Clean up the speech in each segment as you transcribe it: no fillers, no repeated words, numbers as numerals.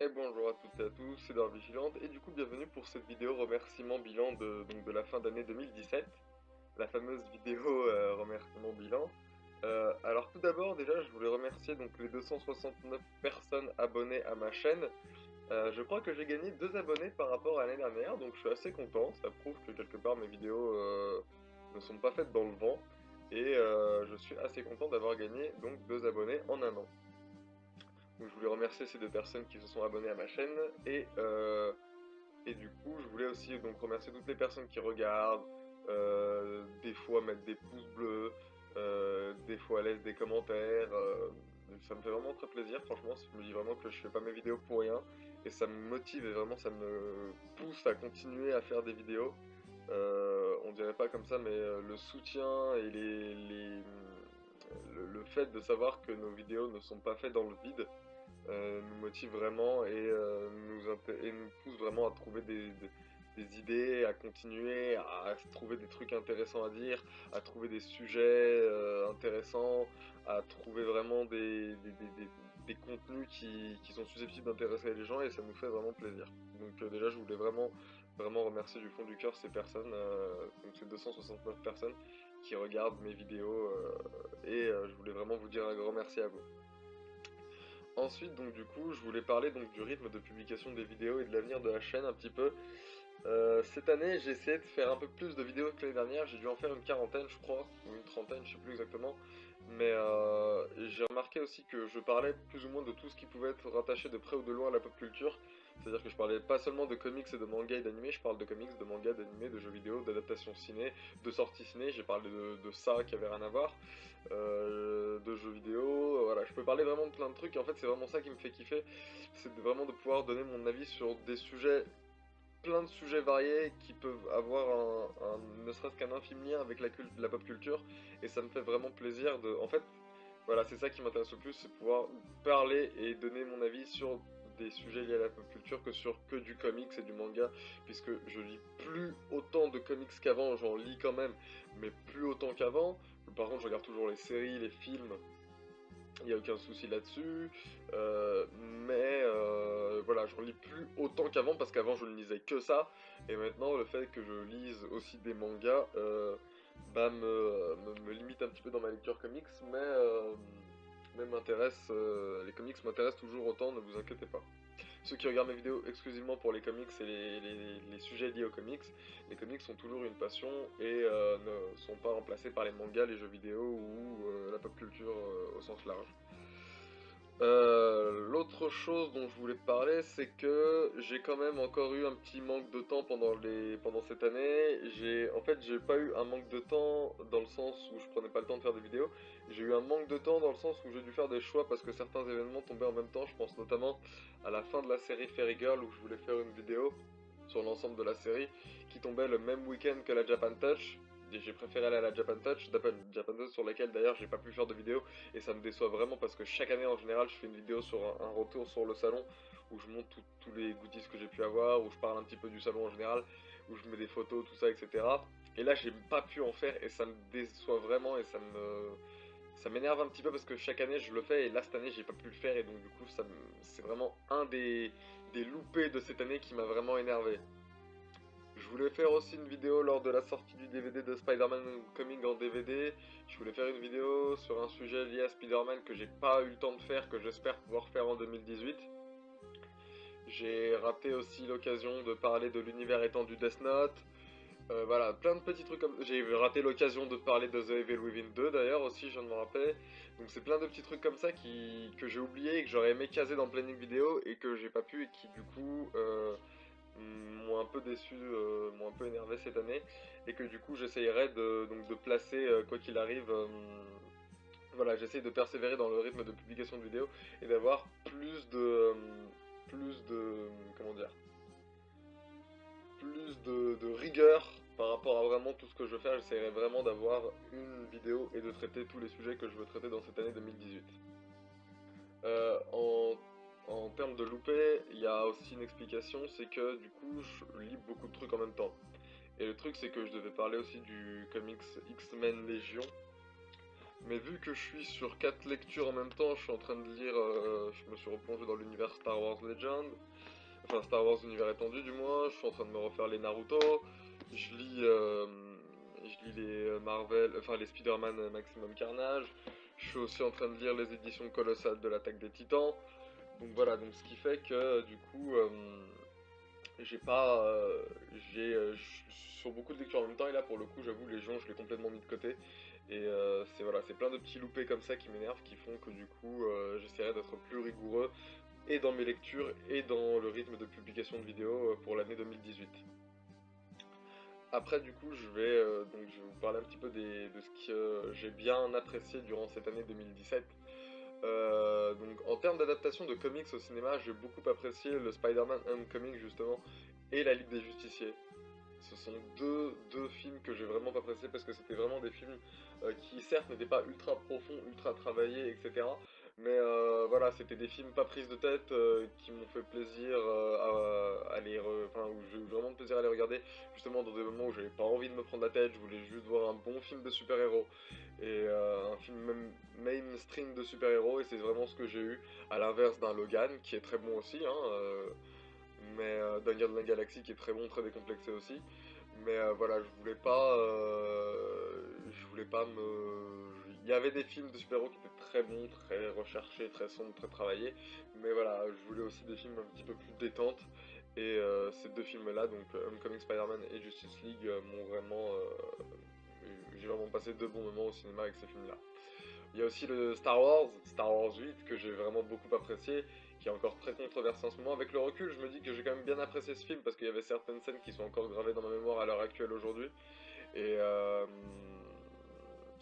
Et bonjour à toutes et à tous, c'est Dor Vigilante et du coup bienvenue pour cette vidéo remerciement bilan de la fin d'année 2017, la fameuse vidéo remerciement bilan. Alors tout d'abord déjà je voulais remercier donc les 269 personnes abonnées à ma chaîne. Je crois que j'ai gagné 2 abonnés par rapport à l'année dernière, donc je suis assez content, ça prouve que quelque part mes vidéos ne sont pas faites dans le vent et je suis assez content d'avoir gagné donc 2 abonnés en un an. Donc je voulais remercier ces deux personnes qui se sont abonnées à ma chaîne et du coup je voulais aussi donc remercier toutes les personnes qui regardent, des fois mettre des pouces bleus, des fois laissent des commentaires. Ça me fait vraiment très plaisir, franchement, je me dis vraiment que je fais pas mes vidéos pour rien et ça me motive et vraiment ça me pousse à continuer à faire des vidéos. On dirait pas comme ça, mais le soutien et le fait de savoir que nos vidéos ne sont pas faites dans le vide nous motive vraiment et nous pousse vraiment à trouver des idées, à continuer, à trouver des trucs intéressants à dire, à trouver des sujets intéressants, à trouver vraiment des contenus qui sont susceptibles d'intéresser les gens et ça nous fait vraiment plaisir. Donc déjà je voulais vraiment remercier du fond du cœur ces personnes, donc ces 269 personnes qui regardent mes vidéos je voulais vraiment vous dire un grand merci à vous. Ensuite, donc du coup, je voulais parler donc du rythme de publication des vidéos et de l'avenir de la chaîne un petit peu. Cette année, j'ai essayé de faire un peu plus de vidéos que l'année dernière. J'ai dû en faire une quarantaine, je crois, ou une trentaine, je sais plus exactement. Mais j'ai remarqué aussi que je parlais plus ou moins de tout ce qui pouvait être rattaché de près ou de loin à la pop culture. C'est-à-dire que je parlais pas seulement de comics et de mangas et d'animés, je parle de comics, de mangas, d'animés, de jeux vidéo, d'adaptations ciné, de sorties ciné. J'ai parlé de ça qui avait rien à voir, de jeux vidéo. Voilà, je peux parler vraiment de plein de trucs. Et en fait, c'est vraiment ça qui me fait kiffer, c'est vraiment de pouvoir donner mon avis sur des sujets, plein de sujets variés qui peuvent avoir ne serait-ce qu'un infime lien avec la pop culture, et ça me fait vraiment plaisir de... En fait, voilà, c'est ça qui m'intéresse le plus, c'est pouvoir parler et donner mon avis sur des sujets liés à la pop culture que sur que du comics et du manga, puisque je lis plus autant de comics qu'avant, j'en lis quand même, mais plus autant qu'avant. Par contre, je regarde toujours les séries, les films, il n'y a aucun souci là-dessus, voilà, je relis plus autant qu'avant parce qu'avant je ne lisais que ça, et maintenant le fait que je lise aussi des mangas me limite un petit peu dans ma lecture comics, mais les comics m'intéressent toujours autant, ne vous inquiétez pas. Ceux qui regardent mes vidéos exclusivement pour les comics et les sujets liés aux comics, les comics sont toujours une passion et ne sont pas remplacés par les mangas, les jeux vidéo ou la pop culture au sens large. L'autre chose dont je voulais te parler, c'est que j'ai quand même encore eu un petit manque de temps pendant cette année. J'ai pas eu un manque de temps dans le sens où je prenais pas le temps de faire des vidéos. J'ai eu un manque de temps dans le sens où j'ai dû faire des choix parce que certains événements tombaient en même temps. Je pense notamment à la fin de la série Fairy Girl où je voulais faire une vidéo sur l'ensemble de la série qui tombait le même week-end que la Japan Touch. Et j'ai préféré aller à la Japan Touch, Japan Touch sur laquelle d'ailleurs j'ai pas pu faire de vidéo, et ça me déçoit vraiment parce que chaque année en général je fais une vidéo sur un retour sur le salon où je montre tous les goodies que j'ai pu avoir, où je parle un petit peu du salon en général, où je mets des photos, tout ça, etc. Et là j'ai pas pu en faire et ça me déçoit vraiment et ça m'énerve un petit peu parce que chaque année je le fais et là cette année j'ai pas pu le faire et donc du coup c'est vraiment un des loupés de cette année qui m'a vraiment énervé. Je voulais faire aussi une vidéo lors de la sortie du DVD de Spider-Man Coming en DVD. Je voulais faire une vidéo sur un sujet lié à Spider-Man que j'ai pas eu le temps de faire, que j'espère pouvoir faire en 2018. J'ai raté aussi l'occasion de parler de l'univers étendu Death Note. Voilà, plein de petits trucs comme... J'ai raté l'occasion de parler de The Evil Within 2 d'ailleurs aussi, je viens de me rappeler. Donc c'est plein de petits trucs comme ça que j'ai oublié et que j'aurais aimé caser dans le planning vidéo et que j'ai pas pu et qui du coup m'ont un peu déçu, m'ont un peu énervé cette année, et que du coup j'essayerai de placer, quoi qu'il arrive, voilà, j'essaye de persévérer dans le rythme de publication de vidéos et d'avoir comment dire, plus de rigueur par rapport à vraiment tout ce que je veux faire. J'essaierai vraiment d'avoir une vidéo et de traiter tous les sujets que je veux traiter dans cette année 2018. Euh, en, En termes de loupé, il y a aussi une explication, c'est que du coup je lis beaucoup de trucs en même temps. Et le truc c'est que je devais parler aussi du comics X-Men Légion, Mais vu que je suis sur 4 lectures en même temps, je suis en train de lire, je me suis replongé dans l'univers Star Wars Legend, enfin Star Wars univers étendu du moins, je suis en train de me refaire les Naruto, je lis, euh, je lis les Marvel, enfin les Spider-Man Maximum Carnage, je suis aussi en train de lire les éditions colossales de l'Attaque des Titans, donc voilà, donc ce qui fait que du coup, j'ai pas, sur beaucoup de lectures en même temps, et là pour le coup, j'avoue, les gens, je l'ai complètement mis de côté. Et c'est voilà, c'est plein de petits loupés comme ça qui m'énervent, qui font que du coup, j'essaierai d'être plus rigoureux et dans mes lectures et dans le rythme de publication de vidéos pour l'année 2018. Après, du coup, je vais vous parler un petit peu de ce que j'ai bien apprécié durant cette année 2017. Donc, en termes d'adaptation de comics au cinéma, j'ai beaucoup apprécié le Spider-Man Homecoming justement et La Ligue des Justiciers. Ce sont deux films que j'ai vraiment pas appréciés parce que c'était vraiment des films qui certes n'étaient pas ultra profonds, ultra travaillés, etc. Mais voilà, c'était des films pas prises de tête qui m'ont fait plaisir enfin, où j'ai eu vraiment de plaisir à les regarder, justement dans des moments où j'avais pas envie de me prendre la tête, je voulais juste voir un bon film de super-héros et un film même mainstream de super-héros et c'est vraiment ce que j'ai eu, à l'inverse d'un Logan qui est très bon aussi, hein, mais d'un Guardian de la Galaxie qui est très bon, très décomplexé aussi. Mais voilà, je voulais pas me. Il y avait des films de super-héros qui étaient très bons, très recherchés, très sombres, très travaillés. Mais voilà, je voulais aussi des films un petit peu plus détente. Et ces deux films-là, donc Homecoming Spider-Man et Justice League, m'ont vraiment. J'ai vraiment passé de bons moments au cinéma avec ces films-là. Il y a aussi le Star Wars 8, que j'ai vraiment beaucoup apprécié, qui est encore très controversé en ce moment. Avec le recul, je me dis que j'ai quand même bien apprécié ce film, parce qu'il y avait certaines scènes qui sont encore gravées dans ma mémoire à l'heure actuelle aujourd'hui. Et,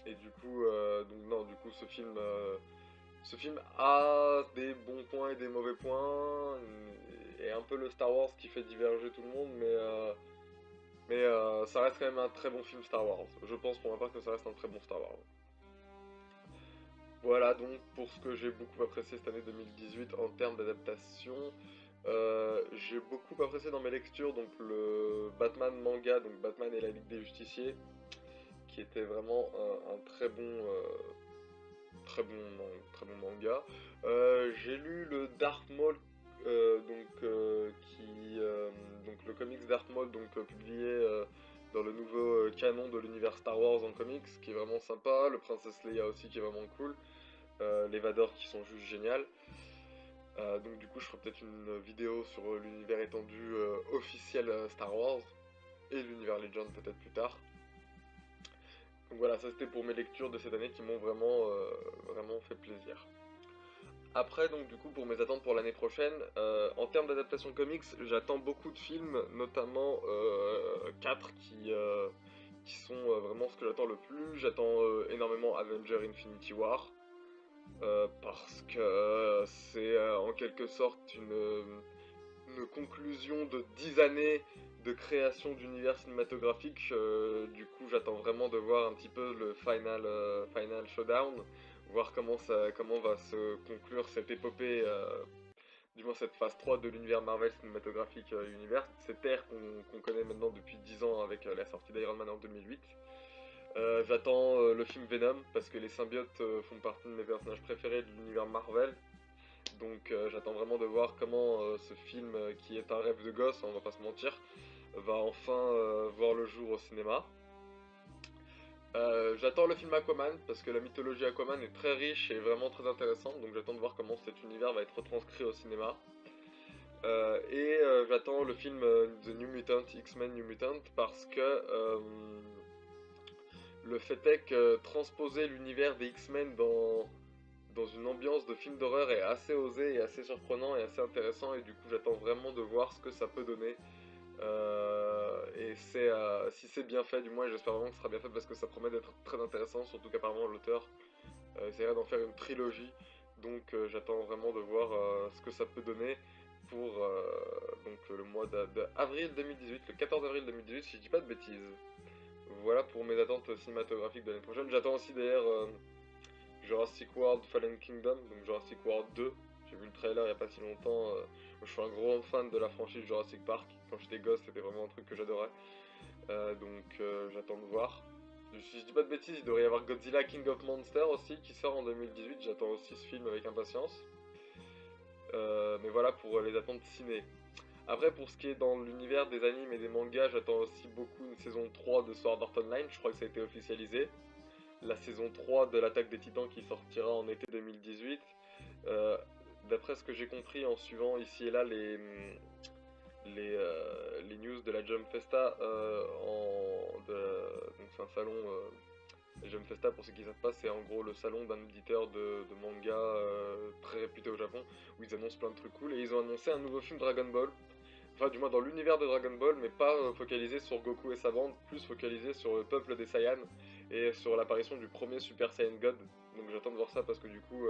du coup, donc non, du coup, ce film a des bons points et des mauvais points, et un peu le Star Wars qui fait diverger tout le monde, mais ça reste quand même un très bon film Star Wars. Je pense pour ma part que ça reste un très bon Star Wars. Voilà donc pour ce que j'ai beaucoup apprécié cette année 2018 en termes d'adaptation. J'ai beaucoup apprécié dans mes lectures donc le Batman manga, donc Batman et la Ligue des Justiciers, qui était vraiment un très bon manga. J'ai lu le Dark Maul, donc le comics Dark Maul, donc publié dans le nouveau canon de l'univers Star Wars en comics, qui est vraiment sympa. Le Princesse Leia aussi, qui est vraiment cool. Les Vador qui sont juste géniales. Donc du coup je ferai peut-être une vidéo sur l'univers étendu officiel Star Wars et l'univers Legend peut-être plus tard. Donc voilà, ça c'était pour mes lectures de cette année qui m'ont vraiment fait plaisir. Après donc du coup pour mes attentes pour l'année prochaine, en termes d'adaptation comics, j'attends beaucoup de films, notamment 4 qui sont vraiment ce que j'attends le plus. J'attends énormément Avenger Infinity War, parce que c'est en quelque sorte une conclusion de 10 années de création d'univers cinématographique. Du coup, j'attends vraiment de voir un petit peu le final showdown, voir comment va se conclure cette épopée, du moins cette phase 3 de l'univers Marvel cinématographique univers, cette ère qu'on connaît maintenant depuis 10 ans avec la sortie d'Iron Man en 2008. J'attends le film Venom parce que les symbiotes font partie de mes personnages préférés de l'univers Marvel. Donc j'attends vraiment de voir comment ce film, qui est un rêve de gosse, on va pas se mentir, va enfin voir le jour au cinéma. J'attends le film Aquaman parce que la mythologie Aquaman est très riche et vraiment très intéressante, donc j'attends de voir comment cet univers va être retranscrit au cinéma. J'attends le film The New Mutant, X-Men New Mutant, parce que le fait est que transposer l'univers des X-Men dans une ambiance de film d'horreur est assez osé et assez surprenant et assez intéressant, et du coup j'attends vraiment de voir ce que ça peut donner. Si c'est bien fait, du moins j'espère vraiment que ce sera bien fait parce que ça promet d'être très intéressant, surtout qu'apparemment l'auteur essaierait d'en faire une trilogie. Donc j'attends vraiment de voir ce que ça peut donner pour le mois d'avril 2018, le 14 avril 2018 si je dis pas de bêtises. Voilà pour mes attentes cinématographiques de l'année prochaine. J'attends aussi d'ailleurs Jurassic World Fallen Kingdom, donc Jurassic World 2. J'ai vu le trailer il n'y a pas si longtemps. Je suis un gros fan de la franchise Jurassic Park. Quand j'étais gosse, c'était vraiment un truc que j'adorais. Donc j'attends de voir. Si je dis pas de bêtises, il devrait y avoir Godzilla King of Monsters aussi qui sort en 2018. J'attends aussi ce film avec impatience. Mais voilà pour les attentes ciné. Après, pour ce qui est dans l'univers des animes et des mangas, j'attends aussi beaucoup une saison 3 de Sword Art Online. Je crois que ça a été officialisé. La saison 3 de l'Attaque des Titans qui sortira en été 2018. Euh, D'après ce que j'ai compris en suivant ici et là les news de la Jump Festa, donc c'est un salon. La Jump Festa, pour ceux qui ne savent pas, c'est en gros le salon d'un éditeur de manga très réputé au Japon, où ils annoncent plein de trucs cool. Et ils ont annoncé un nouveau film Dragon Ball. Enfin, du moins dans l'univers de Dragon Ball, mais pas focalisé sur Goku et sa bande, plus focalisé sur le peuple des Saiyans et sur l'apparition du premier Super Saiyan God. Donc j'attends de voir ça parce que du coup,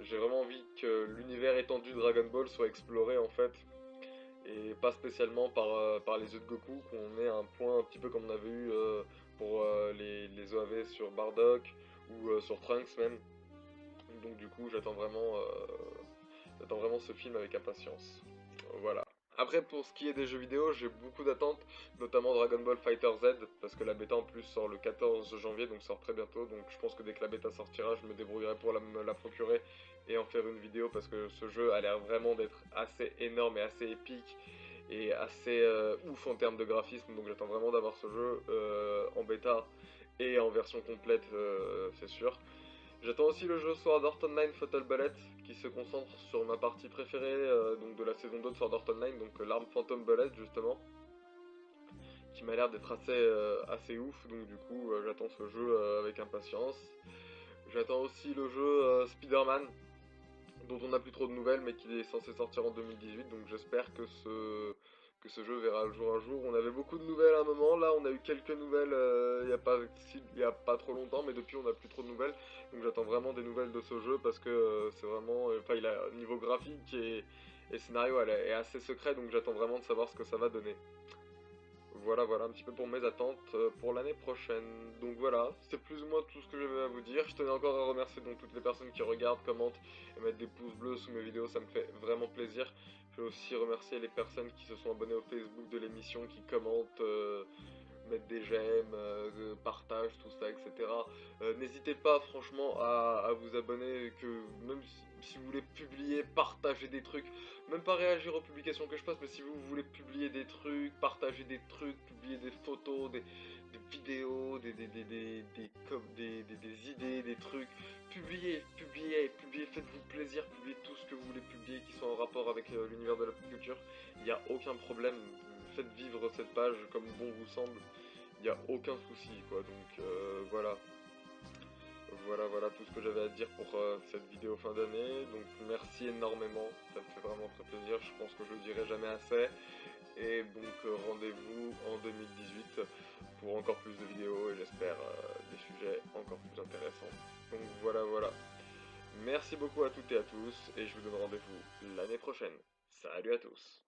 j'ai vraiment envie que l'univers étendu de Dragon Ball soit exploré en fait, et pas spécialement par les yeux de Goku, qu'on ait un point un petit peu comme on avait eu pour les OAV sur Bardock ou sur Trunks même. Donc du coup, j'attends vraiment ce film avec impatience. Voilà. Après, pour ce qui est des jeux vidéo, j'ai beaucoup d'attentes, notamment Dragon Ball Fighter Z, parce que la bêta en plus sort le 14 janvier, donc sort très bientôt. Donc je pense que dès que la bêta sortira, je me débrouillerai pour me la procurer et en faire une vidéo, parce que ce jeu a l'air vraiment d'être assez énorme et assez épique et assez ouf en termes de graphisme. Donc j'attends vraiment d'avoir ce jeu en bêta et en version complète, c'est sûr. J'attends aussi le jeu Sword Art Online Fatal Bullet qui se concentre sur ma partie préférée donc de la saison 2 de Sword Art Online, donc l'arme Phantom Bullet justement, qui m'a l'air d'être assez ouf, donc du coup j'attends ce jeu avec impatience. J'attends aussi le jeu Spider-Man, dont on n'a plus trop de nouvelles mais qui est censé sortir en 2018, donc j'espère que ce jeu verra le jour un jour. On avait beaucoup de nouvelles à un moment, là on a eu quelques nouvelles il y a pas trop longtemps, mais depuis on n'a plus trop de nouvelles, donc j'attends vraiment des nouvelles de ce jeu parce que c'est vraiment, enfin il a niveau graphique et scénario est assez secret, donc j'attends vraiment de savoir ce que ça va donner. Voilà, voilà un petit peu pour mes attentes pour l'année prochaine. Donc voilà, c'est plus ou moins tout ce que j'avais à vous dire. Je tenais encore à remercier donc toutes les personnes qui regardent, commentent et mettent des pouces bleus sous mes vidéos, ça me fait vraiment plaisir. Je veux aussi remercier les personnes qui se sont abonnées au Facebook de l'émission, qui commentent, mettre des j'aime, partage, tout ça, etc. N'hésitez pas franchement à vous abonner, que même si vous voulez publier, partager des trucs, même pas réagir aux publications que je passe, mais si vous voulez publier des trucs, partager des trucs, publier des photos, des vidéos, des idées, des trucs, publiez, faites-vous plaisir, publiez tout ce que vous voulez publier qui soit en rapport avec l'univers de la pop culture. Il n'y a aucun problème, faites vivre cette page comme bon vous semble, il n'y a aucun souci quoi, donc voilà. Voilà tout ce que j'avais à dire pour cette vidéo fin d'année. Donc merci énormément, ça me fait vraiment très plaisir, je pense que je le dirai jamais assez. Et donc rendez-vous en 2018 pour encore plus de vidéos et j'espère des sujets encore plus intéressants. Donc voilà. Merci beaucoup à toutes et à tous et je vous donne rendez-vous l'année prochaine. Salut à tous.